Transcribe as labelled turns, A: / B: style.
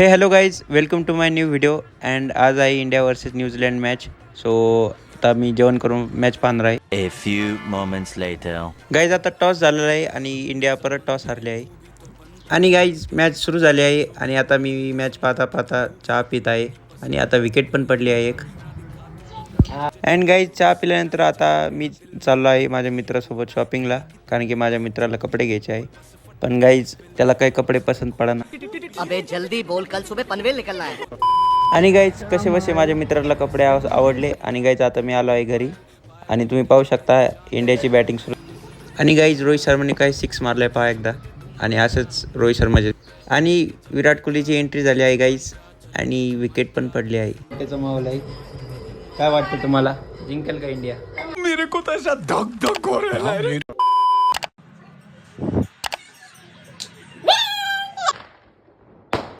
A: हे hello guys, welcome to my new video. And आज आहे India versus New Zealand match. So आता मी जेवण करून मॅच पाहणार आहे.
B: A few moments later.
A: Guys आता टॉस झालेला आहे आणि इंडिया परत टॉस हारले आहे. आणि गाईज मॅच सुरू झाली आहे आणि आता मी मॅच पाहता पाहता चहा पित आहे आणि आता विकेट पण पडली आहे एक. अँड गाईज चहा पिल्यानंतर आता मी चाललो आहे माझ्या मित्रासोबत शॉपिंगला, कारण की माझ्या मित्राला कपडे घ्यायचे आहे. पण गाईज त्याला काही कपडे पसंत पडना.
C: अबे जल्दी बोल, कल सुबह पनवेल निकलना है.
A: आणि गाईज कसे बसे माझ्या मित्राला कपडे आवडले आणि गाईज आता मी आलो आहे घरी आणि तुम्ही पाहू शकता इंडियाची बॅटिंग सुरू. आणि गाईज रोहित शर्माने काही 6 मारले पहा एकदा. आणि असंच रोहित शर्माचे आणि विराट कोहलीची एंट्री झाली आहे गाईज आणि विकेट पण पडली आहे. त्याचा माहोल आहे. काय वाटतं तुम्हाला, जिंकेल का इंडिया?
D: मेरे को तो ऐसा धक धक हो रहा है.